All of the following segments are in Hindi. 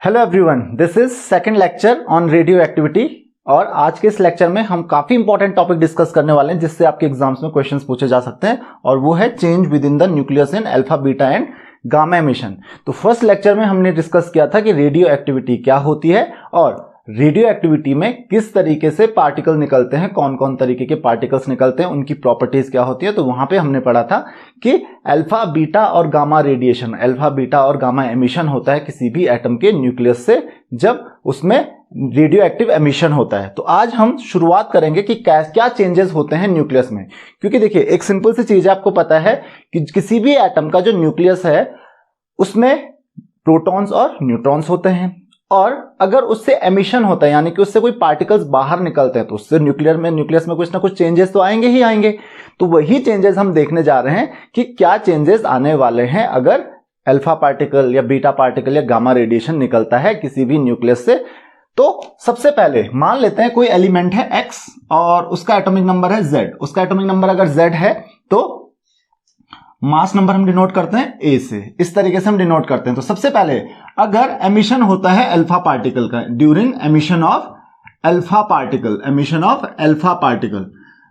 Hello everyone, this is second lecture on radio activity. और आज के इस लेक्चर में हम काफी इंपॉर्टेंट टॉपिक डिस्कस करने वाले हैं जिससे आपके एग्जाम्स में क्वेश्चंस पूछे जा सकते हैं, और वो है change with in the nucleus in alpha beta and gamma emission. तो फर्स्ट लेक्चर में हमने डिस्कस किया था कि रेडियो एक्टिविटी क्या होती है और रेडियो एक्टिविटी में किस तरीके से पार्टिकल निकलते हैं, कौन कौन तरीके के पार्टिकल्स निकलते हैं, उनकी प्रॉपर्टीज क्या होती है। तो वहां पे हमने पढ़ा था कि अल्फा बीटा और गामा रेडिएशन, अल्फा बीटा और गामा एमिशन होता है किसी भी एटम के न्यूक्लियस से जब उसमें रेडियो एक्टिव एमिशन होता है। तो आज हम शुरुआत करेंगे कि क्या चेंजेस होते हैं न्यूक्लियस में। क्योंकि देखिए, एक सिंपल सी चीज है, आपको पता है कि किसी भी एटम का जो न्यूक्लियस है उसमें प्रोटॉन्स और न्यूट्रॉन्स होते हैं, और अगर उससे एमिशन होता है यानी कि उससे कोई पार्टिकल्स बाहर निकलते हैं तो उससे न्यूक्लियस में कुछ ना कुछ चेंजेस तो आएंगे ही आएंगे। तो वही चेंजेस हम देखने जा रहे हैं कि क्या चेंजेस आने वाले हैं अगर अल्फा पार्टिकल या बीटा पार्टिकल या गामा रेडिएशन निकलता है किसी भी न्यूक्लियस से। तो सबसे पहले मान लेते हैं कोई एलिमेंट है X और उसका एटॉमिक नंबर है Z। उसका एटॉमिक नंबर अगर Z है तो मास नंबर हम डिनोट करते हैं A से, इस तरीके से हम डिनोट करते हैं। तो सबसे पहले अगर एमिशन होता है अल्फा पार्टिकल का during emission of alpha particle,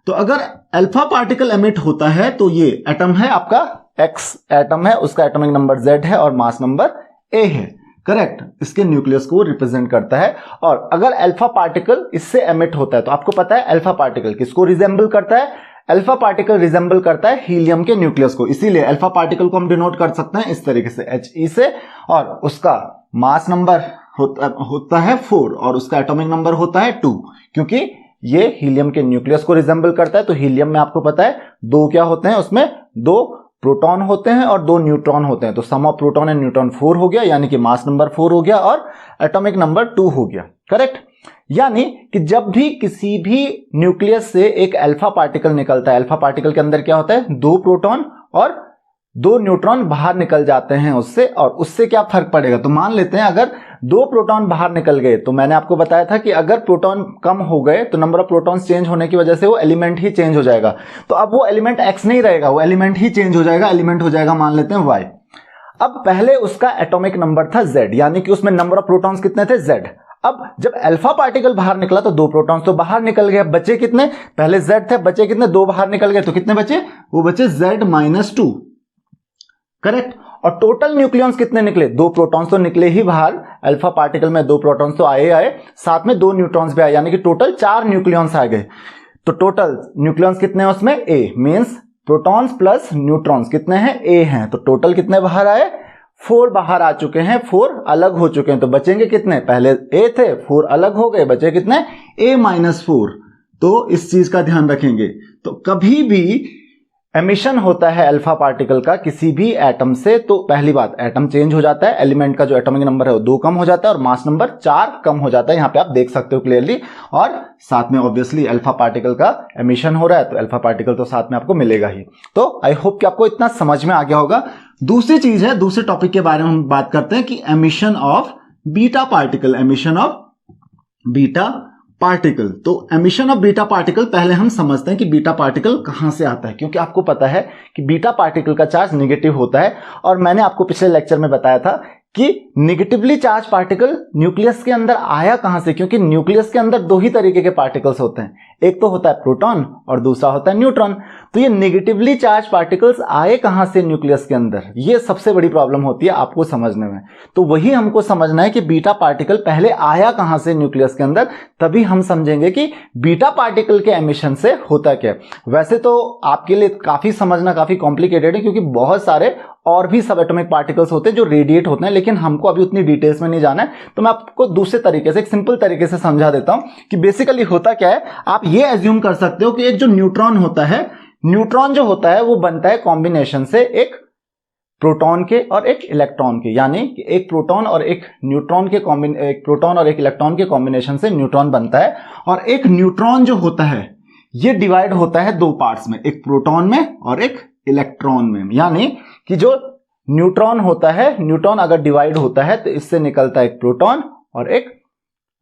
तो अगर अल्फा पार्टिकल एमिट होता है तो ये एटम है आपका X एटम है, उसका एटॉमिक नंबर Z है और मास नंबर A है। करेक्ट, इसके न्यूक्लियस को रिप्रेजेंट करता है। और अगर अल्फा पार्टिकल इससे एमिट होता है तो आपको पता है अल्फा पार्टिकल किसको रिजेंबल करता है? अल्फा पार्टिकल रिजेंबल करता है हीलियम के न्यूक्लियस को, इसीलिए अल्फा पार्टिकल को हम डिनोट कर सकते हैं इस तरीके से He से, और उसका मास नंबर होता है 4 और उसका एटॉमिक नंबर होता है 2, क्योंकि ये हीलियम के न्यूक्लियस को रिजेंबल करता है। तो हीलियम में आपको पता है दो क्या होते हैं, उसमें 2 प्रोटॉन होते हैं और 2 न्यूट्रॉन होते हैं। तो सम ऑफ प्रोटॉन एंड न्यूट्रॉन 4 हो गया, यानी कि मास नंबर 4 हो गया और एटॉमिक नंबर 2 हो गया। करेक्ट, यानी कि जब भी किसी भी न्यूक्लियस से एक अल्फा पार्टिकल निकलता है, अल्फा पार्टिकल के अंदर क्या होता है, 2 प्रोटॉन और 2 न्यूट्रॉन बाहर निकल जाते हैं उससे, और उससे क्या फर्क पड़ेगा। तो मान लेते हैं अगर 2 प्रोटॉन बाहर निकल गए, तो मैंने आपको बताया था कि अगर प्रोटॉन कम हो गए तो नंबर ऑफ प्रोटॉन्स चेंज होने की वजह से वो एलिमेंट ही चेंज हो जाएगा। तो अब वो एलिमेंट X नहीं रहेगा, वो एलिमेंट ही चेंज हो जाएगा, एलिमेंट हो जाएगा मान लेते हैं Y। अब पहले उसका एटॉमिक नंबर था Z, यानी कि उसमें नंबर ऑफ प्रोटॉन्स कितने थे, Z। अब जब अल्फा पार्टिकल बाहर निकला तो 2 प्रोटॉन्स तो बाहर निकल गए, बचे कितने, पहले Z थे, बचे कितने, 2 बाहर निकल गए, तो कितने बचे, वो बचे Z-2। करेक्ट, और टोटल न्यूक्लियॉन्स कितने निकले, 2 प्रोटॉन्स तो निकले ही बाहर, अल्फा पार्टिकल में 2 प्रोटॉन्स तो आए, साथ में 2 न्यूट्रॉन्स भी आए, यानी कि टोटल 4 न्यूक्लियॉन्स आ गए। तो टोटल न्यूक्लियॉन्स कितने हैं उसमें, A means protons plus neutrons कितने हैं, A हैं। तो टोटल कितने बाहर आए, 4 बाहर आ चुके हैं, 4 अलग हो चुके हैं। तो बचेंगे कितने, पहले A थे, 4 अलग हो गए, बचे कितने, A-4। तो इस चीज का ध्यान रखेंगे। तो कभी भी एमिशन होता है अल्फा पार्टिकल का किसी भी एटम से, तो पहली बात एटम चेंज हो जाता है, एलिमेंट का जो एटॉमिक नंबर है वो 2 कम हो जाता है और मास नंबर 4 कम हो जाता है, यहां पे आप देख सकते हो क्लियरली। और साथ में ऑब्वियसली अल्फा पार्टिकल का एमिशन हो रहा है तो अल्फा पार्टिकल तो साथ में आपको मिलेगा ही। तो आई होप कि आपको इतना समझ में आ गया होगा। दूसरी चीज है, दूसरे टॉपिक के बारे में हम बात करते हैं कि emission of beta particle, emission of beta particle. तो एमिशन ऑफ बीटा पार्टिकल पहले हम समझते हैं कि बीटा पार्टिकल कहां से आता है, क्योंकि आपको पता है कि बीटा पार्टिकल का चार्ज नेगेटिव होता है, और मैंने आपको पिछले लेक्चर में बताया था कि नेगेटिवली चार्ज पार्टिकल न्यूक्लियस के अंदर आया कहां से, क्योंकि न्यूक्लियस के अंदर 2 ही तरीके के पार्टिकल्स होते हैं, एक तो होता है प्रोटॉन और दूसरा होता है न्यूट्रॉन। तो ये नेगेटिवली चार्ज पार्टिकल्स आए कहां से न्यूक्लियस के अंदर, ये सबसे बड़ी प्रॉब्लम होती है आपको समझने में। तो वही हमको समझना है कि बीटा पार्टिकल पहले आया कहां से न्यूक्लियस के अंदर, तभी हम समझेंगे कि बीटा पार्टिकल के एमिशन से होता क्या। वैसे तो आपके लिए काफी समझना काफी कॉम्प्लिकेटेड है, क्योंकि बहुत सारे और भी सब एटॉमिक पार्टिकल्स होते हैं जो रेडिएट होते हैं, लेकिन हमको अभी उतनी डिटेल्स में नहीं जाना है। तो मैं आपको दूसरे तरीके से, एक सिंपल तरीके से समझा देता हूं कि बेसिकली होता क्या है। आप ये एज्यूम कर सकते हो कि एक जो न्यूट्रॉन होता है, न्यूट्रॉन जो होता है वो बनता है कॉम्बिनेशन से एक प्रोटॉन के और एक इलेक्ट्रॉन के, यानी कि एक प्रोटॉन और एक न्यूट्रॉन के एक प्रोटॉन और एक इलेक्ट्रॉन के कॉम्बिनेशन से न्यूट्रॉन बनता है। और एक न्यूट्रॉन जो होता है ये डिवाइड होता है 2 पार्ट्स में, एक प्रोटॉन में और एक इलेक्ट्रॉन में। यानी कि जो न्यूट्रॉन होता है, न्यूट्रॉन अगर डिवाइड होता है तो इससे निकलता है एक प्रोटॉन और एक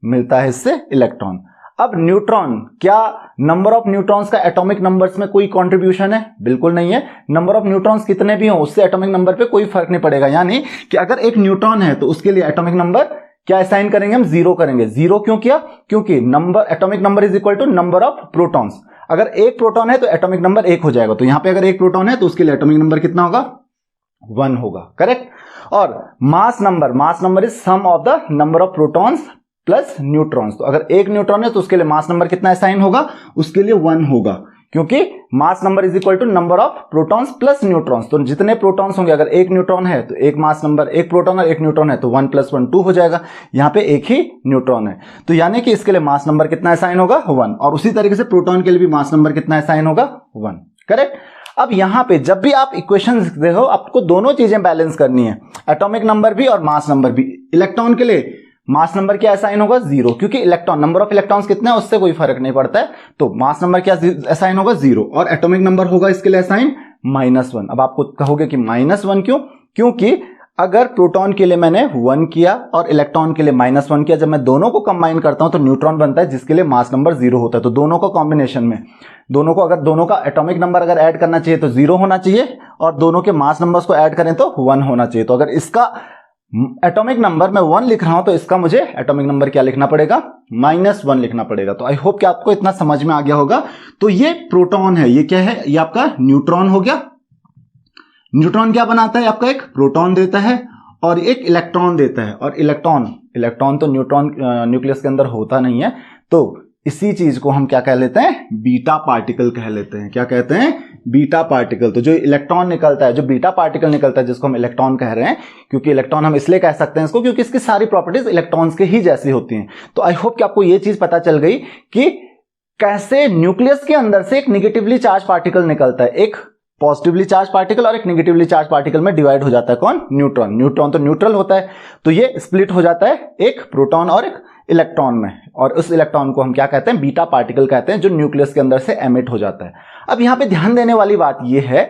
मिलता है इससे इलेक्ट्रॉन। अब न्यूट्रॉन, क्या नंबर ऑफ न्यूट्रॉन्स का एटॉमिक नंबर्स में कोई कंट्रीब्यूशन है? बिल्कुल नहीं है। नंबर ऑफ न्यूट्रॉन्स कितने भी हो उससे एटॉमिक नंबर पे कोई फर्क नहीं पड़ेगा। यानी कि अगर एक न्यूट्रॉन है तो उसके लिए एटॉमिक नंबर क्या असाइन करेंगे हम? 0 करेंगे। 0 क्यों किया? क्योंकि number atomic number is equal to number of protons. अगर एक प्रोटॉन है तो एटॉमिक नंबर 1 हो जाएगा, तो यहां पे अगर एक प्रोटॉन है तो उसके लिए एटॉमिक नंबर कितना होगा? 1 होगा, करेक्ट। और mass number is sum of the number of protons plus neutrons. तो अगर एक न्यूट्रॉन है तो उसके लिए मास नंबर कितना असाइन होगा? उसके लिए 1 होगा, क्योंकि mass number is equal to number of protons plus neutrons. तो जितने प्रोटॉन्स होंगे, अगर एक न्यूट्रॉन है तो एक मास नंबर, एक प्रोटॉन और एक न्यूट्रॉन है तो 1 + 1 2 हो जाएगा। यहां पे एक ही न्यूट्रॉन है, तो यानी कि इसके लिए मास नंबर कितना असाइन होगा? 1। और उसी तरीके से प्रोटॉन के लिए भी मास नंबर कितना असाइन होगा? 1, करेक्ट। अब यहां पे जब भी आप इक्वेशन देखो, आपको दोनों चीजें बैलेंस करनी है, एटॉमिक नंबर भी और मास नंबर भी। इलेक्ट्रॉन के लिए मास नंबर क्या असाइन होगा? 0, क्योंकि इलेक्ट्रॉन नंबर ऑफ इलेक्ट्रॉन्स कितना है उससे कोई फर्क नहीं पड़ता है, तो मास नंबर क्या असाइन होगा? 0। और एटॉमिक नंबर होगा इसके लिए असाइन -1। अब आपको कहोगे कि -1 क्यों? क्योंकि अगर प्रोटॉन के लिए मैंने 1 किया और इलेक्ट्रॉन के लिए -1 किया, जब मैं दोनों को कंबाइन करता हूं तो न्यूट्रॉन बनता है जिसके लिए मास नंबर 0 होता है। तो दोनों को कॉम्बिनेशन में, दोनों को अगर दोनों का एटॉमिक नंबर अगर ऐड करना चाहिए तो 0 होना चाहिए, और दोनों के मास नंबर्स को ऐड करें तो 1 होना चाहिए। तो अगर इसका एटॉमिक नंबर मैं 1 लिख रहा हूं तो इसका मुझे एटॉमिक नंबर क्या लिखना पड़ेगा? -1 लिखना पड़ेगा। तो आई होप कि आपको इतना समझ में आ गया होगा। तो ये प्रोटॉन है, ये क्या है? ये आपका न्यूट्रॉन हो गया। न्यूट्रॉन क्या बनाता है? आपका एक प्रोटॉन देता है और एक इलेक्ट्रॉन देता है। और इलेक्ट्रॉन तो न्यूट्रॉन न्यूक्लियस के अंदर होता नहीं है, तो इसी चीज को हम क्या कह लेते हैं? बीटा पार्टिकल कह लेते हैं। क्या कहते हैं? Beta particle. तो जो इलेक्ट्रॉन निकलता है, जो बीटा पार्टिकल निकलता है, जिसको हम इलेक्ट्रॉन कह रहे हैं, क्योंकि इलेक्ट्रॉन हम इसलिए कह सकते हैं इसको क्योंकि इसकी सारी प्रॉपर्टीज इलेक्ट्रॉन्स के ही जैसी होती हैं। तो आई होप कि आपको ये चीज पता चल गई कि कैसे न्यूक्लियस के अंदर से एक निगेटिवली चार्ज पार्टिकल निकलता है, एक पॉजिटिवली चार्ज पार्टिकल और एक नेगेटिवली चार्ज पार्टिकल में डिवाइड हो जाता है। कौन? न्यूट्रॉन। न्यूट्रॉन तो न्यूट्रल होता है, तो ये स्प्लिट हो जाता है एक प्रोटॉन और एक इलेक्ट्रॉन में, और उस इलेक्ट्रॉन को हम क्या कहते हैं? बीटा पार्टिकल कहते हैं, जो न्यूक्लियस के अंदर से एमिट हो जाता है। अब यहां पे ध्यान देने वाली बात यह है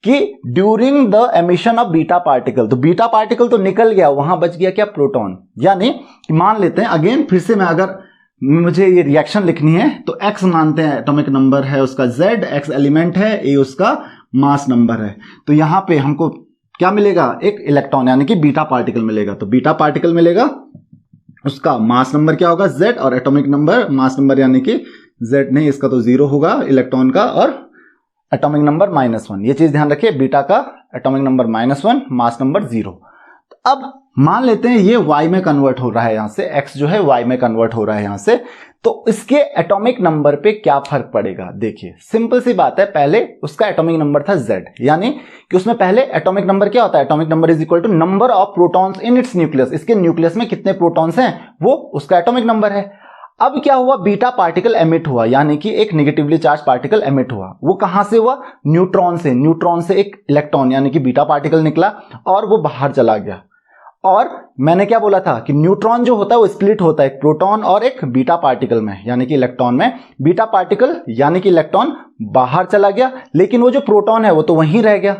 कि during the emission of beta particle, तो बीटा पार्टिकल तो निकल गया, वहां बच गया क्या? प्रोटॉन। यानी मान लेते हैं, अगेन फिर से मैं अगर मुझे ये रिएक्शन लिखनी है तो x मानते हैं एटॉमिक नंबर है उसका z, x एलिमेंट है, a उसका मास नंबर है। तो यहां पे हमको क्या मिलेगा? एक इलेक्ट्रॉन यानी कि बीटा पार्टिकल मिलेगा। तो बीटा पार्टिकल मिलेगा, उसका मास नंबर क्या होगा? z, और एटॉमिक नंबर, मास नंबर यानी कि z नहीं, इसका तो 0 होगा इलेक्ट्रॉन का, और एटॉमिक नंबर -1। ये चीज ध्यान रखिए, बीटा का एटॉमिक नंबर -1, मास नंबर 0। अब मान लेते हैं ये y में कन्वर्ट हो रहा है, यहां से x जो है y में कन्वर्ट हो रहा है यहां से, तो इसके एटॉमिक नंबर पे क्या फर्क पड़ेगा? देखिए सिंपल सी बात है, पहले उसका एटॉमिक नंबर था z, यानी कि उसमें पहले एटॉमिक नंबर क्या होता है? Atomic number is equal to number of protons in its nucleus. इसके न्यूक्लियस में कितने प्रोटॉन्स हैं वो उसका एटॉमिक नंबर है। अब क्या हुआ? बीटा पार्टिकल एमिट हुआ, यानी कि एक नेगेटिवली चार्ज पार्टिकल एमिट हुआ। वो कहां से हुआ? न्यूट्रॉन से। न्यूट्रॉन से एक इलेक्ट्रॉन यानी कि बीटा पार्टिकल निकला और वो बाहर चला गया। और मैंने क्या बोला था कि न्यूट्रॉन जो होता है वो स्प्लिट होता है एक प्रोटॉन और एक बीटा पार्टिकल में, यानी कि इलेक्ट्रॉन में। बीटा पार्टिकल यानी कि इलेक्ट्रॉन बाहर चला गया, लेकिन वो जो प्रोटॉन है वो तो वहीं रह गया,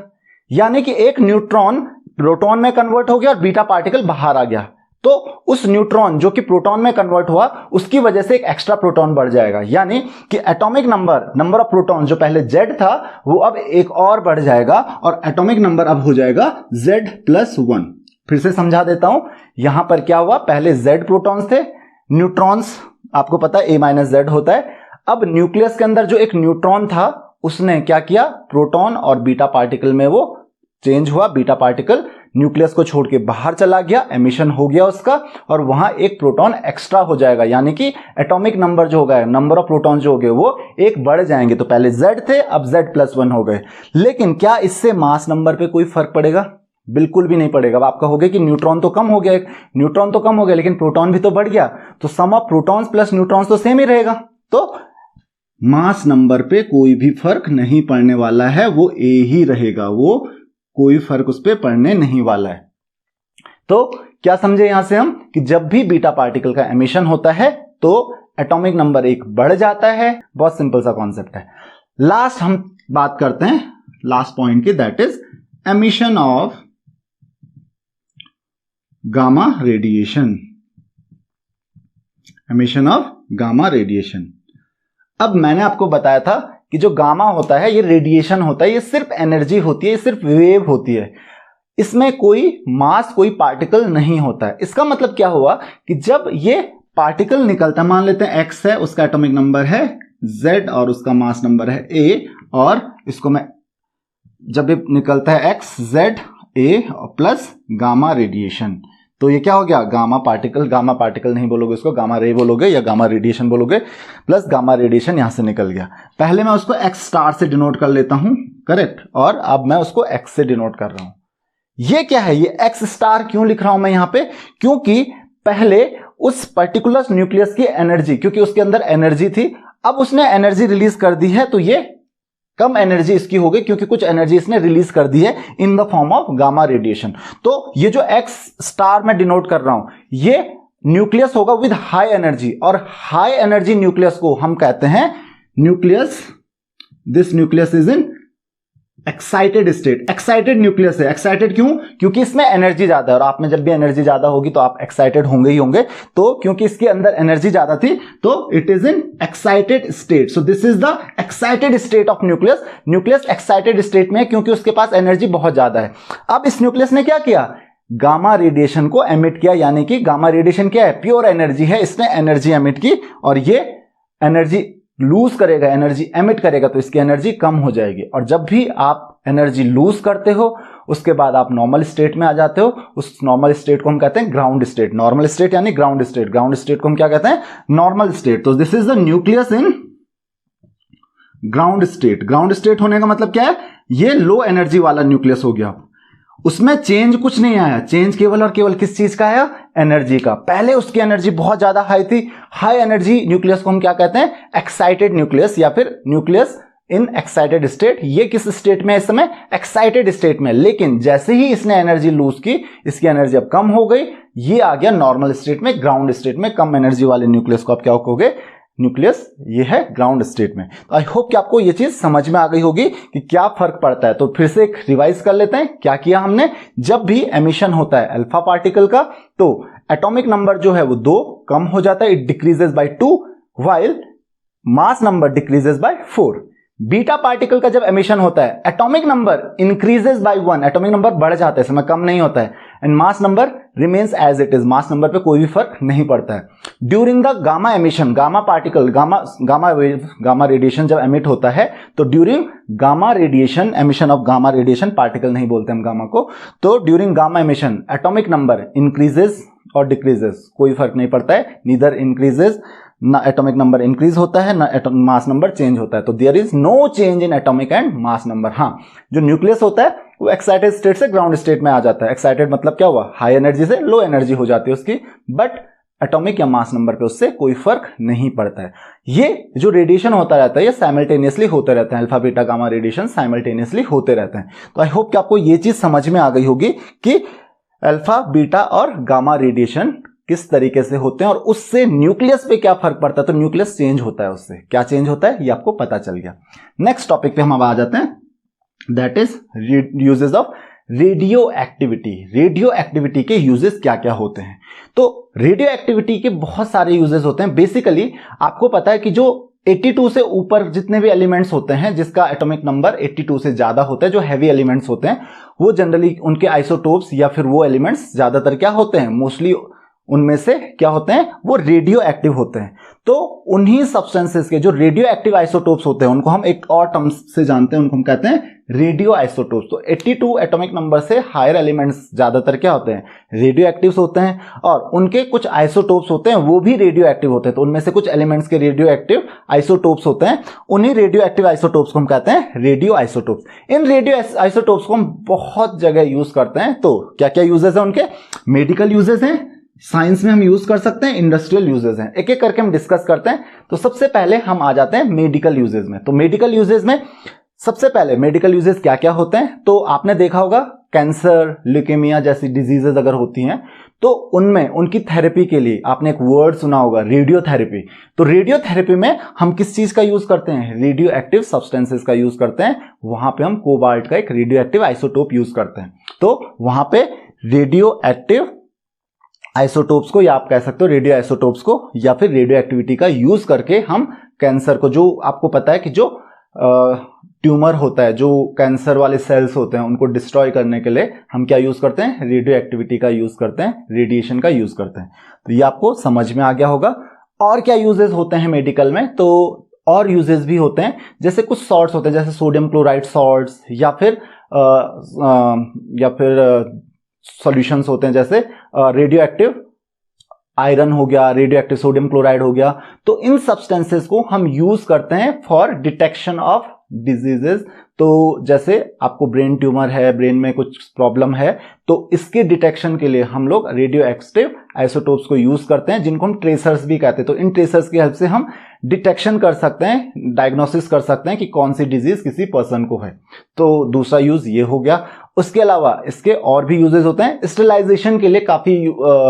यानी कि एक न्यूट्रॉन प्रोटॉन में कन्वर्ट हो गया और बीटा पार्टिकल बाहर आ गया। तो उस न्यूट्रॉन जो कि प्रोटॉन में कन्वर्ट हुआ उसकी वजह से एक एक्स्ट्रा प्रोटॉन बढ़ जाएगा, यानी कि एटॉमिक नंबर ऑफ प्रोटॉन जो पहले Z था वो अब एक और बढ़ जाएगा और एटॉमिक नंबर अब हो जाएगा Z+1। फिर से समझा देता हूं, यहां पर क्या हुआ? पहले Z प्रोटॉन्स थे, न्यूट्रॉन्स आपको पता है A-Z होता है। अब न्यूक्लियस के अंदर जो एक न्यूट्रॉन था उसने क्या किया? प्रोटॉन और बीटा पार्टिकल में वो चेंज हुआ। बीटा पार्टिकल न्यूक्लियस को छोड़ के बाहर चला गया, एमिशन हो गया उसका, और वहां एक प्रोटॉन एक्स्ट्रा हो जाएगा, यानी कि एटॉमिक नंबर जो हो गया, नंबर ऑफ प्रोटॉन जो हो गए वो एक बढ़ जाएंगे। तो पहले Z थे, अब Z+1 हो गए। लेकिन क्या इससे मास नंबर पे कोई फर्क पड़ेगा? बिल्कुल भी नहीं पड़ेगा। अब आप कहोगे कि न्यूट्रॉन तो कम हो गया, न्यूट्रॉन तो कम हो गया, लेकिन प्रोटॉन भी तो बढ़ गया, तो सम ऑफ प्रोटॉन्स प्लस न्यूट्रॉन्स तो सेम ही रहेगा। तो मास नंबर पे कोई भी फर्क नहीं पड़ने वाला है, वो A ही रहेगा, वो कोई फर्क उस पर पड़ने नहीं वाला है। तो क्या समझे यहां से हम कि जब भी बीटा पार्टिकल का एमिशन होता है तो एटॉमिक नंबर 1 बढ़ जाता है। बहुत सिंपल सा कॉन्सेप्ट है। लास्ट हम बात करते हैं लास्ट पॉइंट की, that is emission of gamma radiation. Emission of gamma radiation. अब मैंने आपको बताया था कि जो गामा होता है ये रेडिएशन होता है, ये सिर्फ एनर्जी होती है, ये सिर्फ वेव होती है। इसमें कोई मास, कोई पार्टिकल नहीं होता है। इसका मतलब क्या हुआ कि जब ये पार्टिकल निकलता है, मान लेते हैं x है, उसका एटॉमिक नंबर है z और उसका मास नंबर है a, और इसको मैं जब ये निकलता है x z a plus gamma radiation, तो ये क्या हो गया, गामा पार्टिकल नहीं बोलोगे उसको, गामा रे बोलोगे या गामा रेडिएशन बोलोगे, प्लस गामा रेडिएशन यहां से निकल गया। पहले मैं उसको x स्टार से डिनोट कर लेता हूं, करेक्ट, और अब मैं उसको x से डिनोट कर रहा हूं। ये क्या है, ये x स्टार क्यों लिख रहा हूं मैं यहां पे, क्योंकि पहले उस पर्टिकुलर न्यूक्लियस की एनर्जी, क्योंकि उसके अंदर एनर्जी थी, अब उसने एनर्जी रिलीज कर दी है, तो ये कम एनर्जी इसकी हो गई, क्योंकि कुछ एनर्जी इसने रिलीज कर दी है in the form of gamma radiation. तो ये जो x स्टार में डिनोट कर रहा हूं, ये न्यूक्लियस होगा विद हाई एनर्जी, और हाई एनर्जी न्यूक्लियस को हम कहते हैं nucleus, this nucleus is in excited state. Excited nucleus है। एक्साइटेड क्यों, क्योंकि इसमें एनर्जी ज्यादा है, और आप में जब भी एनर्जी ज्यादा होगी तो आप एक्साइटेड होंगे ही होंगे, तो क्योंकि इसके अंदर एनर्जी ज्यादा थी तो it is in excited state. So this is the excited state of nucleus. Nucleus excited state में है क्योंकि उसके पास एनर्जी बहुत ज्यादा है। अब इस न्यूक्लियस ने क्या किया, गामा रेडिएशन को एमिट किया, यानी कि गामा रेडिएशन क्या है, प्योर एनर्जी है, इसने एनर्जी एमिट की, और ये एनर्जी लूज करेगा, एनर्जी एमिट करेगा, तो इसकी एनर्जी कम हो जाएगी। और जब भी आप एनर्जी लूज करते हो उसके बाद आप नॉर्मल स्टेट में आ जाते हो, उस नॉर्मल स्टेट को हम कहते हैं ग्राउंड स्टेट। नॉर्मल स्टेट यानी ग्राउंड स्टेट, ग्राउंड स्टेट को हम क्या कहते हैं, नॉर्मल स्टेट। तो this is the nucleus in ground state. Ground state होने का मतलब क्या है, ये लो एनर्जी वाला न्यूक्लियस हो गया, उसमें चेंज कुछ नहीं आया, चेंज केवल और केवल किस चीज का आया, एनर्जी का। पहले उसकी एनर्जी बहुत ज्यादा हाई थी, हाई एनर्जी न्यूक्लियस को हम क्या कहते हैं, एक्साइटेड न्यूक्लियस या फिर न्यूक्लियस इन एक्साइटेड स्टेट। ये किस स्टेट में है इस समय, एक्साइटेड स्टेट में। लेकिन जैसे ही इसने एनर्जी लूज की, इसकी एनर्जी अब कम हो गई, ये आ गया नॉर्मल स्टेट में, ग्राउंड स्टेट में। कम एनर्जी वाले न्यूक्लियस को आप क्या कहोगे, न्यूक्लियस, ये है ग्राउंड स्टेट में। तो आई होप कि आपको ये चीज समझ में आ गई होगी कि क्या फर्क पड़ता है। तो फिर से एक रिवाइज कर लेते हैं, क्या किया हमने, जब भी एमिशन होता है अल्फा पार्टिकल का तो एटॉमिक नंबर जो है वो 2 कम हो जाता है, it decreases by 2, while mass number decreases by 4। Beta particle का जब एमिशन होता है atomic number increases by 1, atomic number बढ़ जाता है, समय कम नहीं होता है, and mass number remains as it is, mass number पे कोई भी फर्क नहीं पड़ता है। During the gamma emission, gamma particle, gamma radiation जब एमिट होता है तो during gamma radiation, emission of gamma radiation, particle नहीं बोलते हम गामा को, तो during gamma emission atomic number increases और डिक्रीजेस, कोई फर्क नहीं पड़ता है, नीदर इंक्रीजेस, ना एटॉमिक नंबर इंक्रीज होता है ना मास नंबर चेंज होता है। तो there is no change in atomic and mass number. हाँ, जो न्यूक्लियस होता है वो एक्साइटेड स्टेट से ग्राउंड स्टेट में आ जाता है। एक्साइटेड मतलब क्या हुआ, हाई एनर्जी से लो एनर्जी हो जाती है उसकी, बट एटॉमिक या मास नंबर पे उससे कोई फर्क नहीं पड़ता है। ये जो रेडिएशन होता रहता है ये साइमल्टेनियसली होते रहते हैं, alpha beta gamma radiation simultaneously होते रहते हैं। तो आई होप कि आपको ये चीज समझ में आ गई होगी कि अल्फा बीटा और गामा रेडिएशन किस तरीके से होते हैं और उससे न्यूक्लियस पे क्या फर्क पड़ता है। तो न्यूक्लियस चेंज होता है, उससे क्या चेंज होता है ये आपको पता चल गया। नेक्स्ट टॉपिक पे हम अब आ जाते हैं, that is uses of radio activity. Radio activity के यूजेस क्या क्या होते हैं। तो रेडियो एक्टिविटी के बहुत सारे यूजेस होते हैं। बेसिकली आपको पता है कि जो 82 से ऊपर जितने भी एलिमेंट्स होते हैं जिसका एटॉमिक नंबर 82 से ज्यादा होता है, जो हैवी एलिमेंट्स होते हैं वो जनरली उनके आइसोटोप्स या फिर वो एलिमेंट्स ज्यादातर क्या होते हैं, मोस्टली उनमें से क्या होते हैं, वो रेडियो एक्टिव होते हैं। तो उन्हीं सब्सटेंसेस के जो रेडियो एक्टिव आइसोटोप्स होते हैं उनको हम एक और टर्म से जानते हैं, उनको हम कहते हैं रेडियो आइसोटोप्स। तो 82 एटॉमिक नंबर से हायर एलिमेंट्स ज्यादातर क्या होते हैं, रेडियो एक्टिव्स होते हैं, और उनके कुछ आइसोटोप्स होते हैं वो भी रेडियो एक्टिव होते हैं। तो उनमें से कुछ एलिमेंट्स के रेडियो एक्टिव आइसोटोप्स होते हैं, उन्हीं रेडियो एक्टिव आइसोटोप्स को हम कहते हैं रेडियो आइसोटोप्स। इन रेडियो आइसोटोप्स को हम बहुत जगह यूज करते हैं। तो क्या क्या यूजेस हैं उनके, मेडिकल यूजेस हैं, साइंस में हम यूज कर सकते हैं, इंडस्ट्रियल यूजेस हैं, एक एक करके हम डिस्कस करते हैं। तो सबसे पहले हम आ जाते हैं मेडिकल यूजेस में। तो मेडिकल यूजेस में सबसे पहले मेडिकल यूजेस क्या क्या होते हैं, तो आपने देखा होगा कैंसर, ल्यूकेमिया जैसी डिजीजेस अगर होती हैं तो उनमें उनकी थेरेपी के लिए आपने एक वर्ड सुना होगा, रेडियोथेरेपी। तो रेडियोथेरेपी में हम किस चीज का यूज करते हैं, रेडियो एक्टिव सब्सटेंसेस का यूज करते हैं। वहां पे हम कोबाल्ट का एक रेडियो एक्टिव आइसोटोप यूज करते हैं। तो वहां पे रेडियो एक्टिव आइसोटोप्स को, या आप कह सकते हो रेडियो आइसोटोप्स को, या फिर रेडियो एक्टिविटी का यूज करके हम कैंसर को, जो आपको पता है कि जो ट्यूमर होता है, जो कैंसर वाले सेल्स होते हैं, उनको डिस्ट्रॉय करने के लिए हम क्या यूज करते हैं, रेडियो एक्टिविटी का यूज करते हैं, रेडिएशन का यूज करते हैं। तो ये आपको समझ में आ गया होगा। और क्या यूजेस होते हैं मेडिकल में, तो और यूजेस भी होते हैं, जैसे कुछ सॉल्ट्स होते हैं, जैसे सोडियम क्लोराइड सॉल्ट्स, या फिर सॉल्यूशंस होते हैं, जैसे रेडियो एक्टिव आयरन हो गया, रेडियो एक्टिव सोडियम क्लोराइड हो गया। तो इन सब्सटेंसेस को हम यूज करते हैं फॉर डिटेक्शन ऑफ डिजीजेस। तो जैसे आपको ब्रेन ट्यूमर है, ब्रेन में कुछ प्रॉब्लम है, तो इसके डिटेक्शन के लिए हम लोग रेडियो एक्टिव आइसोटोप्स को यूज करते हैं, जिनको हम ट्रेसर्स भी कहते हैं। तो इन ट्रेसर्स की हेल्प से हम डिटेक्शन कर सकते हैं, डायग्नोसिस कर सकते हैं कि कौन सी डिजीज किसी पर्सन को है। तो दूसरा यूज ये हो गया। उसके अलावा इसके और भी यूजेस होते हैं। स्टेरिलाइजेशन के लिए काफी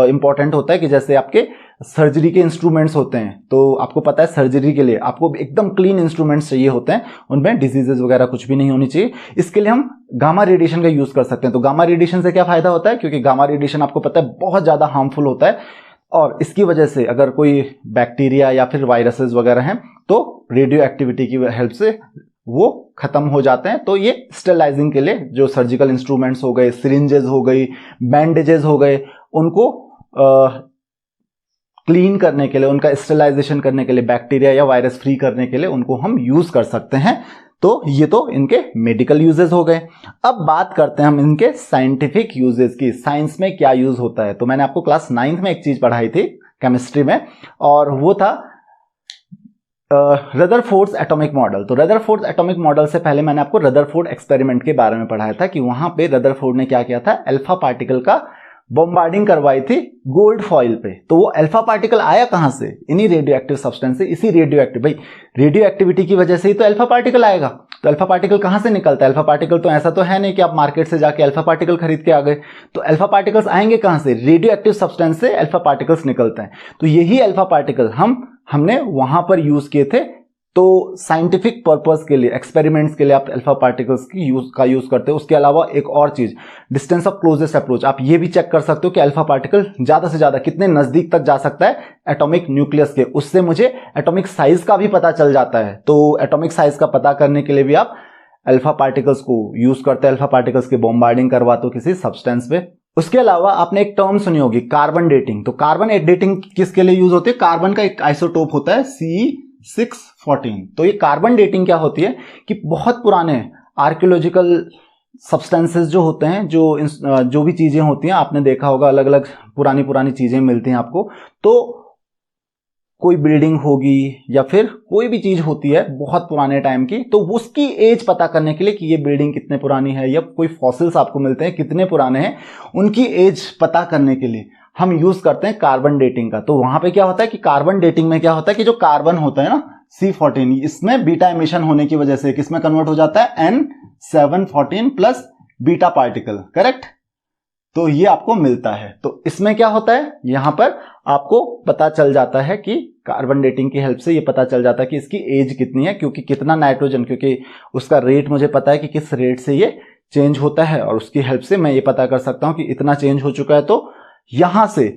इंपॉर्टेंट होता है, कि जैसे आपके सर्जरी के इंस्ट्रूमेंट्स होते हैं, तो आपको पता है सर्जरी के लिए आपको एकदम क्लीन इंस्ट्रूमेंट्स चाहिए होते हैं, उनमें डिजीजेस वगैरह कुछ भी नहीं होनी चाहिए। इसके लिए हम गामा रेडिएशन का यूज कर सकते हैं। तो गामा रेडिएशन से क्या फायदा होता है, क्योंकि गामा रेडिएशन आपको पता है बहुत ज्यादा हार्मफुल होता है, और इसकी वजह से अगर कोई बैक्टीरिया या फिर वायरसेस वगैरह हैं, तो रेडियो एक्टिविटी की हेल्प से वो खत्म हो जाते हैं। तो ये स्टेरिलाइजिंग के लिए जो सर्जिकल इंस्ट्रूमेंट्स हो गए, सिरिंजेस हो गई, बैंडेजेस हो गए, उनको क्लीन करने के लिए, उनका स्टेरिलाइजेशन करने के लिए, बैक्टीरिया या वायरस फ्री करने के लिए उनको हम यूज कर सकते हैं। तो ये तो इनके मेडिकल यूजेस हो गए। अब बात करते हैं हम इनके साइंटिफिक यूजेस की, साइंस में क्या यूज होता है। तो मैंने आपको क्लास 9th में एक चीज पढ़ाई थी केमिस्ट्री में, और वो था रदरफोर्ड्स एटॉमिक मॉडल। तो रदरफोर्ड्स एटॉमिक मॉडल से पहले मैंने आपको रदरफोर्ड एक्सपेरिमेंट के बारे में पढ़ाया था, कि वहां पे रदरफोर्ड ने क्या किया था, अल्फा पार्टिकल का बॉम्बार्डिंग करवाई थी गोल्ड फॉइल पे। तो वो अल्फा पार्टिकल आया कहां से, इन्हीं रेडियो एक्टिव सब्सटेंस से। इसी रेडियो एक्टिव, भाई रेडियो एक्टिविटी की वजह से ही तो अल्फा पार्टिकल आएगा। तो अल्फा पार्टिकल कहां से निकलता है, अल्फा पार्टिकल तो ऐसा तो है नहीं कि आप मार्केट से जाके अल्फा पार्टिकल खरीद के आ गए। तो अल्फा पार्टिकल्स आएंगे कहां से, रेडियो एक्टिव सब्सटेंस से अल्फा पार्टिकल्स निकलते हैं। तो यही अल्फा पार्टिकल हमने वहां पर यूज किए थे। तो साइंटिफिक पर्पस के लिए, एक्सपेरिमेंट्स के लिए आप अल्फा पार्टिकल्स की यूज करते हो। उसके अलावा एक और चीज, डिस्टेंस ऑफ क्लोजेस्ट अप्रोच, आप ये भी चेक कर सकते हो कि अल्फा पार्टिकल ज्यादा से ज्यादा कितने नजदीक तक जा सकता है एटॉमिक न्यूक्लियस के। उससे मुझे एटॉमिक साइज का भी पता चल जाता है। तो एटॉमिक साइज का पता करने के लिए भी आप अल्फा पार्टिकल्स को यूज करते हैं, अल्फा पार्टिकल्स की बॉम्बार्डिंग करवाते हो किसी सब्सटेंस पे। उसके अलावा आपने एक टर्म सुनी होगी, कार्बन डेटिंग। तो कार्बन डेटिंग किसके लिए यूज होती है, कार्बन का एक आइसोटोप होता है C614। तो ये कार्बन डेटिंग क्या होती है, कि बहुत पुराने आर्कियोलॉजिकल सब्सटेंसेस जो होते हैं, जो भी चीजें होती हैं, आपने देखा होगा अलग अलग पुरानी चीजें मिलती हैं आपको। तो कोई बिल्डिंग होगी या फिर कोई भी चीज होती है बहुत पुराने टाइम की, तो उसकी एज पता करने के लिए कि ये बिल्डिंग कितने पुरानी है, या कोई फॉसिल्स आपको मिलते हैं कितने पुराने हैं, उनकी एज पता करने के लिए हम यूज करते हैं कार्बन डेटिंग का। तो वहां पे क्या होता है कि कार्बन डेटिंग में क्या होता है कि जो कार्बन होता है ना C14, इसमें बीटा एमिशन होने की वजह से किसमें कन्वर्ट हो जाता है, N714 plus beta particle, correct. तो ये आपको मिलता है। तो इसमें क्या होता है, यहां पर आपको पता चल जाता है कि कार्बन डेटिंग की हेल्प से ये पता चल जाता है कि इसकी एज कितनी है, क्योंकि कितना नाइट्रोजन, क्योंकि उसका रेट मुझे पता है कि किस रेट से ये चेंज होता है, और उसकी हेल्प से मैं ये पता कर सकता हूं कि इतना चेंज हो चुका है, तो यहां से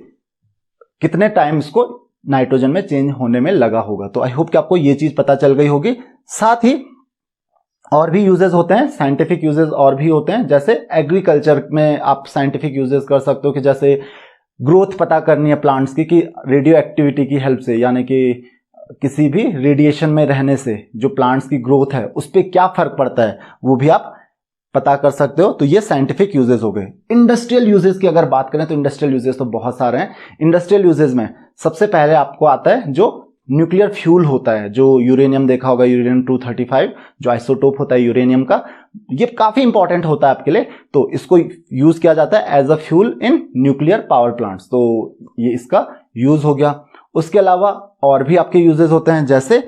कितने टाइम इसको नाइट्रोजन में चेंज होने में लगा होगा। तो आई होप कि आपको ये चीज पता चल गई होगी। साथ ही और भी यूजेस होते हैं, साइंटिफिक यूजेस और भी होते हैं, जैसे एग्रीकल्चर में आप साइंटिफिक यूजेस कर सकते हो, कि जैसे ग्रोथ पता करनी है प्लांट्स की, कि रेडियो एक्टिविटी की हेल्प से, यानी कि किसी भी रेडिएशन में रहने से जो प्लांट्स की ग्रोथ है उस पर क्या फर्क पड़ता है, वो भी आप पता कर सकते हो। तो ये साइंटिफिक यूजेस हो गए। इंडस्ट्रियल यूजेस की अगर बात करें तो इंडस्ट्रियल यूजेस तो बहुत सारे हैं। इंडस्ट्रियल यूजेस में सबसे पहले आपको आता है जो न्यूक्लियर फ्यूल होता है, जो यूरेनियम देखा होगा, यूरेनियम 235 जो आइसोटोप होता है यूरेनियम का, ये काफी इंपॉर्टेंट होता है आपके लिए। तो इसको यूज किया जाता है as a fuel in nuclear power plants. तो ये इसका यूज हो गया। उसके अलावा और भी आपके यूजेस होते हैं, जैसे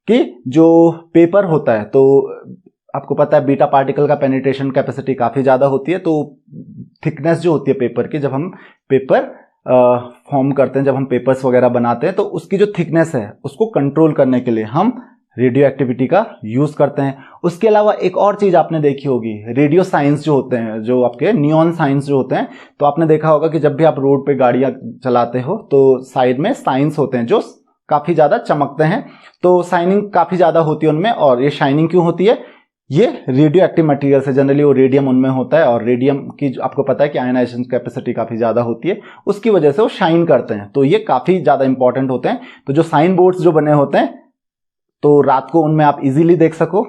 कि जो पेपर होता है, तो आपको पता है बीटा पार्टिकल का पेनिट्रेशन कैपेसिटी काफी ज्यादा होती है। तो थिकनेस जो होती है पेपर की, जब हम पेपर फॉर्म करते हैं, जब हम पेपर्स वगैरह बनाते हैं, तो उसकी जो थिकनेस है उसको कंट्रोल करने के लिए हम रेडियो एक्टिविटी का यूज करते हैं। उसके अलावा एक और चीज आपने देखी होगी, रेडियो साइंस जो होते हैं, जो आपके नियॉन साइंस जो होते हैं। तो आपने देखा होगा कि जब भी आप रोड पे गाड़ियां चलाते हो तो साइड में साइंस होते हैं जो काफी ज्यादा चमकते हैं। तो शाइनिंग काफी ज्यादा होती है उनमें। और ये शाइनिंग क्यों होती है, ये रेडियो एक्टिव मटेरियल है, जनरली वो रेडियम उनमें होता है, और रेडियम की जो आपको पता है कि आयनाइजेशन कैपेसिटी काफी ज्यादा होती है, उसकी वजह से वो शाइन करते हैं, तो ये काफी ज्यादा इंपॉर्टेंट होते हैं। तो जो साइन बोर्ड्स जो बने होते हैं तो रात को उनमें आप इजीली देख सको,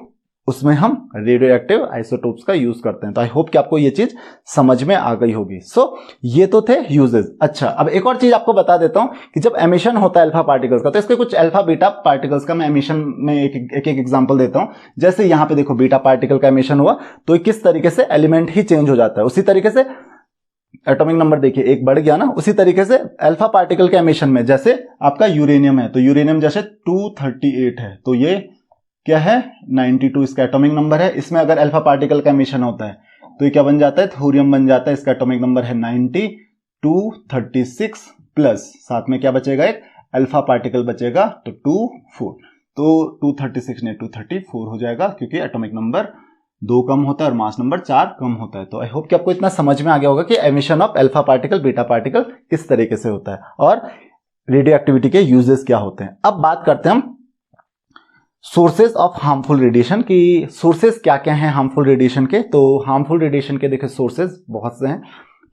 उसमें हम रेडियो एक्टिव आइसोटोप्स का यूज करते हैं। तो आई होप कि आपको ये चीज समझ में आ गई होगी। सो ये तो थे यूजेस। अच्छा, अब एक और चीज आपको बता देता हूं कि जब एमिशन होता है अल्फा पार्टिकल्स का, तो इसके कुछ अल्फा बीटा पार्टिकल्स का मैं एमिशन में एक एग्जांपल देता हूं। जैसे यहां पे देखो बीटा पार्टिकल का एमिशन हुआ तो किस तरीके से एलिमेंट ही चेंज हो जाता है, उसी तरीके से एटॉमिक नंबर देखिए एक बढ़ गया ना, उसी तरीके से अल्फा पार्टिकल के एमिशन में जैसे आपका यूरेनियम है, तो यूरेनियम जैसे 238 है, तो ये क्या है 92 इसका एटॉमिक नंबर है। इसमें अगर अल्फा पार्टिकल का एमिशन होता है तो ये क्या बन जाता है, थोरियम बन जाता है, इसका एटॉमिक नंबर है 90, 236 प्लस साथ में क्या बचेगा, एक अल्फा पार्टिकल बचेगा, तो 24, तो 236 ने 234 हो जाएगा, क्योंकि एटॉमिक नंबर 2 कम होता है और मास नंबर 4 कम होता है। तो आई होप कि आपको इतना समझ में आ गया होगा कि emission of alpha particle beta particle किस तरीके से होता है और रेडियो एक्टिविटी के यूजेस क्या होते हैं। अब बात करते हैं हम सोर्सेज ऑफ हार्मफुल रेडिएशन की, सोर्सेज क्या क्या हैं हार्मफुल रेडिएशन के। तो हार्मफुल रेडिएशन के देखिए सोर्सेज बहुत से हैं।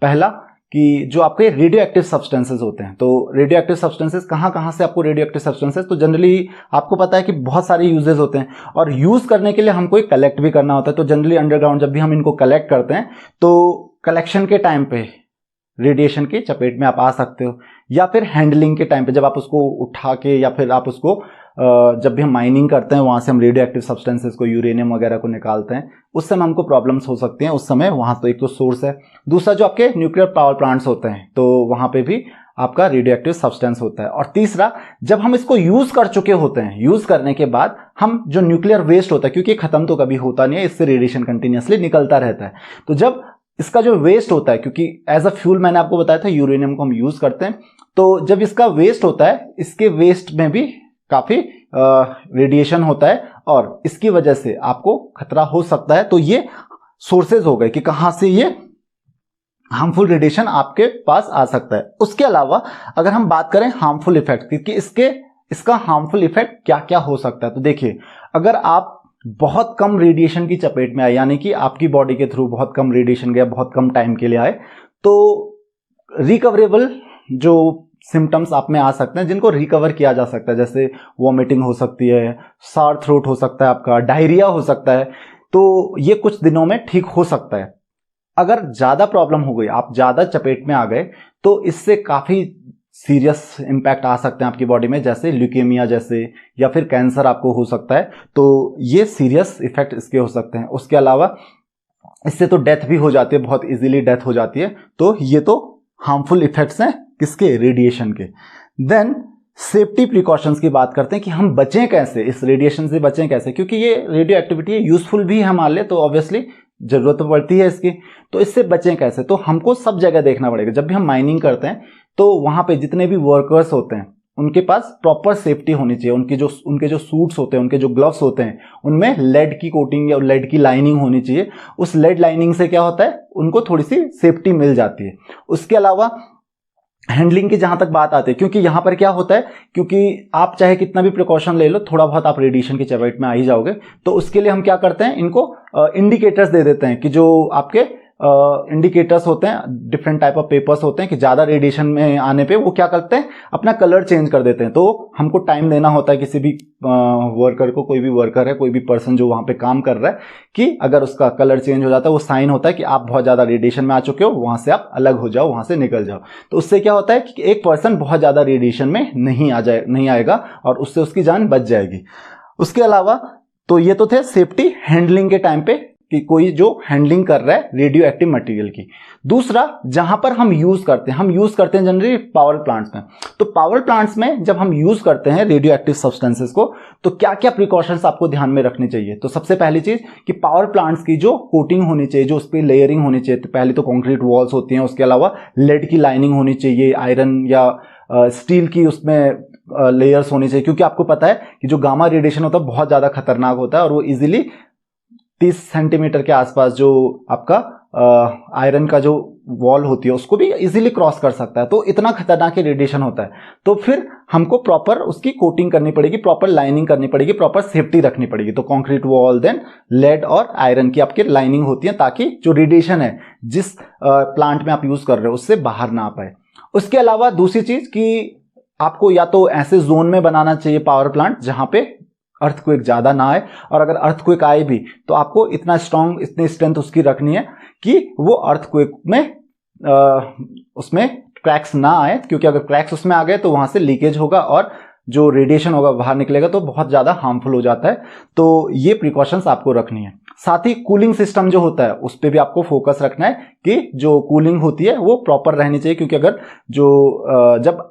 पहला कि जो आपके रेडियो एक्टिव सब्सटेंसेज होते हैं, तो रेडियो एक्टिव सब्सटेंसेज कहाँ से आपको रेडियो एक्टिव सब्सटेंसेज, तो जनरली आपको पता है कि बहुत सारे यूजेस होते हैं और यूज करने के लिए हमको एक कलेक्ट भी करना होता है। तो जनरली अंडरग्राउंड जब भी हम इनको कलेक्ट करते हैं तो कलेक्शन के टाइम पे रेडिएशन की चपेट में आप आ सकते हो, या फिर हैंडलिंग के टाइम पे जब आप उसको उठा के, या फिर आप उसको जब भी हम माइनिंग करते हैं वहां से हम रेडियो एक्टिव सब्सटेंसेस को, यूरेनियम वगैरह को निकालते हैं, उस समय हमको प्रॉब्लम्स हो सकती हैं। उस समय वहां तो एक तो सोर्स है, दूसरा जो आपके न्यूक्लियर पावर प्लांट्स होते हैं तो वहां पे भी आपका रेडियो एक्टिव सब्सटेंस होता है। और तीसरा, जब हम इसको यूज कर चुके होते हैं, यूज करने के बाद हम जो न्यूक्लियर वेस्ट होता है, क्योंकि खत्म तो कभी होता नहीं है, इससे रेडिएशन कंटिन्यूसली निकलता रहता है, तो जब इसका जो वेस्ट होता है, क्योंकि एज अ फ्यूल मैंने आपको बताया था यूरेनियम को हम यूज करते हैं, तो जब इसका वेस्ट होता है, इसके वेस्ट में भी काफी रेडिएशन होता है और इसकी वजह से आपको खतरा हो सकता है। तो ये सोर्सेज हो गए कि कहां से ये हार्मफुल रेडिएशन आपके पास आ सकता है। उसके अलावा अगर हम बात करें हार्मफुल इफेक्ट की, इसका हार्मफुल इफेक्ट क्या क्या हो सकता है, तो देखिए अगर आप बहुत कम रेडिएशन की चपेट में आए, यानी कि आपकी बॉडी के थ्रू बहुत कम रेडिएशन गया, बहुत कम टाइम के लिए आए, तो रिकवरेबल जो सिम्टम्स आप में आ सकते हैं जिनको रिकवर किया जा सकता है, जैसे वॉमिटिंग हो सकती है, सार थ्रोट हो सकता है, आपका डायरिया हो सकता है, तो ये कुछ दिनों में ठीक हो सकता है। अगर ज्यादा प्रॉब्लम हो गई, आप ज्यादा चपेट में आ गए, तो इससे काफी सीरियस इंपैक्ट आ सकते हैं आपकी बॉडी में, जैसे ल्यूकेमिया जैसे, या फिर कैंसर आपको हो सकता है। तो ये सीरियस इफेक्ट इसके हो सकते हैं। उसके अलावा इससे तो डेथ भी हो जाती है, बहुत इजीली डेथ हो जाती है। तो ये तो हार्मफुल इफेक्ट्स हैं किसके, रेडिएशन के। देन सेफ्टी प्रिकॉशंस की बात करते हैं कि हम बचें कैसे, इस रेडिएशन से बचें कैसे, क्योंकि ये रेडियो एक्टिविटी है, यूजफुल भी है हमारे लिए, तो ऑब्वियसली जरूरत तो पड़ती है इसकी। तो इससे बचें कैसे, तो हमको सब जगह देखना पड़ेगा। जब भी हम माइनिंग करते हैं तो वहां पे जितने भी वर्कर्स होते हैं उनके पास प्रॉपर सेफ्टी होनी चाहिए। उनके जो सूट्स होते हैं, उनके जो ग्लव्स होते हैं, उनमें लेड की कोटिंग या लेड की लाइनिंग होनी चाहिए। उस लेड लाइनिंग से क्या होता है, उनको थोड़ी सी सेफ्टी मिल जाती है। उसके अलावा हैंडलिंग की जहां तक बात आती है, क्योंकि यहां पर क्या होता है, क्योंकि आप चाहे कितना भी प्रिकॉशन ले लो, थोड़ा बहुत आप रेडिएशन की चपेट में आ ही जाओगे। तो उसके लिए हम क्या करते हैं, इनको इंडिकेटर्स दे देते हैं कि जो आपके इंडिकेटर्स होते हैं, डिफरेंट टाइप ऑफ पेपर्स होते हैं कि ज्यादा रेडिएशन में आने पे वो क्या करते हैं, अपना कलर चेंज कर देते हैं। तो हमको टाइम देना होता है किसी भी वर्कर को, कोई भी वर्कर है, कोई भी पर्सन जो वहां पे काम कर रहा है, कि अगर उसका कलर चेंज हो जाता है, वो साइन होता है कि आप बहुत ज्यादा रेडिएशन में आ चुके हो, वहां से आप अलग हो जाओ, वहां से निकल जाओ। तो उससे क्या होता है कि एक पर्सन बहुत ज्यादा रेडिएशन में नहीं आएगा और उससे उसकी जान बच जाएगी। उसके अलावा तो ये तो थे सेफ्टी हैंडलिंग के टाइम पे, कि कोई जो हैंडलिंग कर रहा है रेडियो एक्टिव मटेरियल की। दूसरा, जहां पर हम यूज करते हैं जनरली पावर प्लांट्स में। तो पावर प्लांट्स में जब हम यूज करते हैं रेडियो एक्टिव सब्सटेंसेस को, तो क्या क्या प्रिकॉशंस आपको ध्यान में रखनी चाहिए। तो सबसे पहली चीज कि पावर प्लांट्स की जो कोटिंग होनी चाहिए, जो उस पर लेयरिंग होनी चाहिए, तो पहले तो कंक्रीट वॉल्स होती हैं, उसके अलावा लेड की लाइनिंग होनी चाहिए, आयरन या स्टील की उसमें लेयर्स होनी चाहिए, क्योंकि आपको पता है कि जो गामा रेडिएशन होता है बहुत ज्यादा खतरनाक होता है और वो इजीली 30 सेंटीमीटर के आसपास जो आपका आयरन का जो वॉल होती है उसको भी इजीली क्रॉस कर सकता है। तो इतना खतरनाक रेडिएशन होता है, तो फिर हमको प्रॉपर उसकी कोटिंग करनी पड़ेगी, प्रॉपर लाइनिंग करनी पड़ेगी, प्रॉपर सेफ्टी रखनी पड़ेगी। तो कंक्रीट वॉल, देन लेड और आयरन की आपकी लाइनिंग होती है, ताकि जो रेडिएशन है जिस प्लांट में आप यूज कर रहे हो उससे बाहर ना आ पाए। उसके अलावा दूसरी चीज कि आपको या तो ऐसे जोन में बनाना चाहिए पावर प्लांट जहां पे अर्थक्वेक ज्यादा ना आए, और अगर अर्थक्वेक आए भी तो आपको इतना स्ट्रांग, इतनी स्ट्रेंथ उसकी रखनी है कि वो अर्थक्वेक में उसमें क्रैक्स ना आए, क्योंकि अगर क्रैक्स उसमें आ गए तो वहां से लीकेज होगा और जो रेडिएशन होगा बाहर निकलेगा तो बहुत ज्यादा हार्मफुल हो जाता है। तो ये प्रिकॉशंस आपको रखनी है। साथ ही कूलिंग सिस्टम जो होता है उस पर भी आपको फोकस रखना है कि जो कूलिंग होती है वो प्रॉपर रहनी चाहिए, क्योंकि अगर जब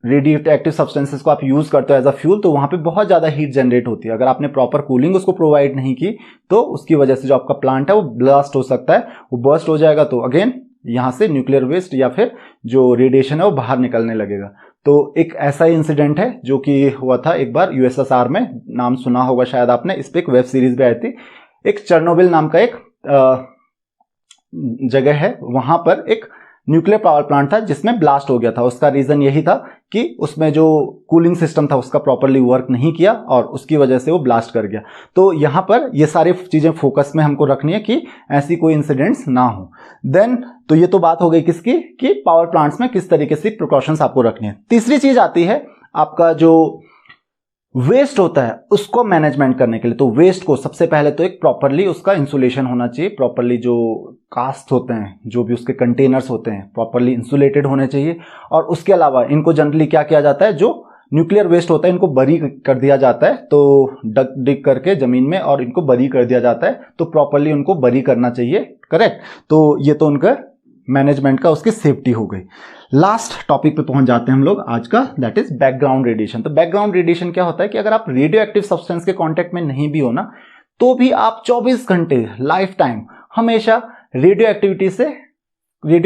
रेडियो एक्टिव सब्सटेंसेस को आप यूज करते हो एज अ फ्यूल तो वहां पे बहुत ज्यादा हीट जनरेट होती है। अगर आपने प्रॉपर कूलिंग उसको प्रोवाइड नहीं की तो उसकी वजह से जो आपका प्लांट है वो ब्लास्ट हो सकता है, वो बर्स्ट हो जाएगा, तो अगेन यहां से न्यूक्लियर वेस्ट या फिर जो रेडिएशन है वो बाहर निकलने लगेगा। तो एक ऐसा ही इंसिडेंट है जो कि हुआ था एक बार यूएसएसआर में, नाम सुना होगा शायद आपने, इस पे एक वेब सीरीज भी आई थी। एक चेर्नोबिल नाम का एक जगह है, वहां पर एक न्यूक्लियर पावर प्लांट था जिसमें ब्लास्ट हो गया था। उसका रीजन यही था कि उसमें जो कूलिंग सिस्टम था उसका प्रॉपरली वर्क नहीं किया और उसकी वजह से वो ब्लास्ट कर गया। तो यहां पर ये सारी चीजें फोकस में हमको रखनी है कि ऐसी कोई इंसिडेंट्स ना हो। देन तो ये तो बात हो गई किसकी, कि पावर प्लांट्स में किस तरीके से प्रिकॉशंस आपको रखनी है। तीसरी चीज आती है आपका जो वेस्ट होता है उसको मैनेजमेंट करने के लिए। तो वेस्ट को सबसे पहले तो एक प्रॉपरली उसका इंसुलेशन होना चाहिए, प्रॉपरली जो कास्ट होते हैं, जो भी उसके कंटेनर्स होते हैं प्रॉपरली इंसुलेटेड होने चाहिए। और उसके अलावा इनको जनरली क्या किया जाता है, जो न्यूक्लियर वेस्ट होता है इनको बरी कर दिया जाता है, तो डिग करके जमीन में और इनको बरी कर दिया जाता है। तो प्रॉपरली उनको बरी करना चाहिए, करेक्ट। तो ये तो उनका मैनेजमेंट का, उसकी सेफ्टी हो गई। लास्ट टॉपिक पे पहुंच जाते हैं हम लोग आज का, दैट इज बैकग्राउंड रेडिएशन। तो बैकग्राउंड रेडिएशन क्या होता है कि अगर आप रेडियो एक्टिव सब्सटेंस के कांटेक्ट में नहीं भी हो ना, तो भी आप 24 घंटे लाइफ टाइम हमेशा रेडियो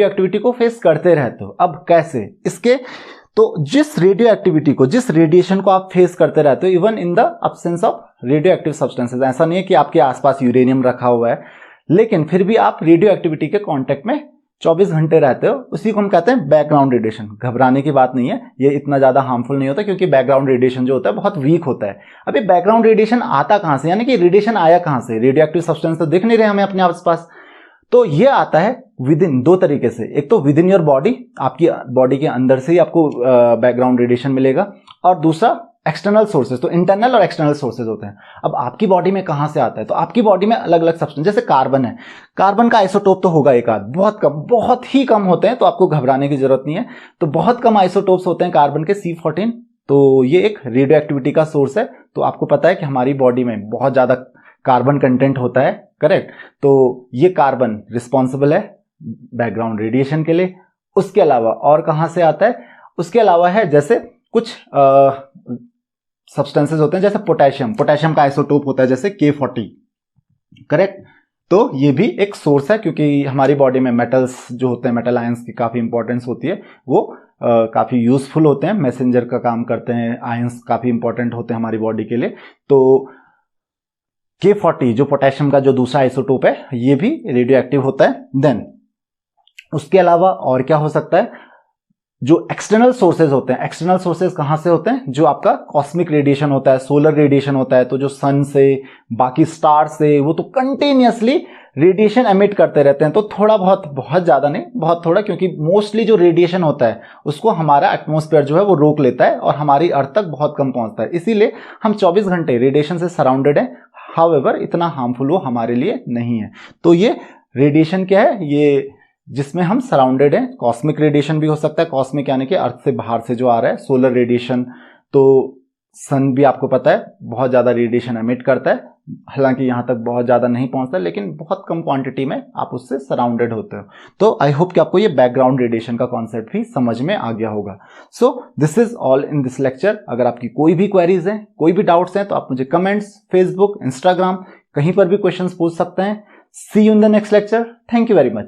एक्टिविटी को फेस करते रहते हो। अब कैसे, इसके तो जिस रेडियो एक्टिविटी को, जिस रेडिएशन को आप फेस करते रहते हो even in the absence of radio active substances, ऐसा नहीं है कि आपके आसपास यूरेनियम रखा हुआ है लेकिन फिर भी आप रेडियो एक्टिविटी के कांटेक्ट में 24 घंटे रहते हो, उसी को हम कहते हैं बैकग्राउंड रेडिएशन। घबराने की बात नहीं है, ये इतना ज्यादा हार्मफुल नहीं होता, क्योंकि बैकग्राउंड रेडिएशन जो होता है बहुत वीक होता है। अभी बैकग्राउंड रेडिएशन आता कहां से, यानी कि रेडिएशन आया कहां से, रेडियो एक्टिव सब्सटेंस तो दिख नहीं रहे हमें अपने आसपास, तो ये आता है विद इन दो तरीके से। एक तो विद इन योर बॉडी, आपकी बॉडी के अंदर से ही आपको बैकग्राउंड रेडिएशन मिलेगा, और दूसरा एक्सटर्नल सोर्सेज। तो इंटरनल और एक्सटर्नल सोर्सेज होते हैं। अब आपकी बॉडी में कहां से आता है, तो आपकी बॉडी में अलग अलग सब्सटेंस, जैसे कार्बन है, कार्बन का आइसोटोप तो होगा एक आध, बहुत कम, बहुत ही कम होते हैं, तो आपको घबराने की जरूरत नहीं है। तो बहुत कम आइसोटोप्स होते हैं कार्बन के, C14, तो ये एक रेडियो एक्टिविटी का सोर्स है। तो आपको पता है कि हमारी बॉडी में बहुत ज्यादा कार्बन कंटेंट होता है, करेक्ट। तो ये कार्बन रिस्पॉन्सिबल है बैकग्राउंड रेडिएशन के लिए। उसके अलावा और कहां से आता है, उसके अलावा है जैसे कुछ सब्सटेंसेस होते हैं, जैसे पोटेशियम का आइसोटोप होता है जैसे K40, करेक्ट। तो ये भी एक सोर्स है, क्योंकि हमारी बॉडी में मेटल्स जो होते हैं, मेटल आयंस की काफी इंपॉर्टेंस होती है, वो काफी यूजफुल होते हैं, मैसेंजर का काम करते हैं, आयंस काफी इंपॉर्टेंट होते हैं हमारी बॉडी के लिए। तो K40 जो पोटेशियम का जो दूसरा आइसोटोप है, ये भी रेडियो एक्टिव होता है। देन उसके अलावा और क्या हो सकता है, जो एक्सटर्नल सोर्सेज होते हैं, एक्सटर्नल सोर्सेज कहां से होते हैं, जो आपका कॉस्मिक रेडिएशन होता है, सोलर रेडिएशन होता है। तो जो सन से, बाकी स्टार से, वो तो कंटिन्यूअसली रेडिएशन एमिट करते रहते हैं। तो थोड़ा बहुत, बहुत ज्यादा नहीं, बहुत थोड़ा, क्योंकि मोस्टली जो रेडिएशन होता है उसको हमारा एटमॉस्फेयर जो है वो रोक लेता है और हमारी अर्थ तक बहुत कम पहुंचता है। इसीलिए हम 24 घंटे रेडिएशन से सराउंडेड है। हाउएवर इतना हार्मफुल वो हमारे लिए नहीं है। तो ये रेडिएशन क्या है, ये जिसमें हम सराउंडेड हैं। कॉस्मिक रेडिएशन भी हो सकता है, कॉस्मिक यानी कि अर्थ से बाहर से जो आ रहा है, सोलर रेडिएशन। तो सन भी आपको पता है बहुत ज्यादा रेडिएशन एमिट करता है, हालांकि यहां तक बहुत ज्यादा नहीं पहुंचता, लेकिन बहुत कम क्वांटिटी में आप उससे सराउंडेड होते हो। तो आई होप कि आपको ये बैकग्राउंड रेडिएशन का कॉन्सेप्ट भी समझ में आ गया होगा। So this is all in this lecture. अगर आपकी कोई भी क्वेरीज हैं, कोई भी डाउट्स हैं, तो आप मुझे कमेंट्स, फेसबुक, इंस्टाग्राम, कहीं पर भी क्वेश्चंस पूछ सकते हैं। See you in the next lecture. Thank you very much.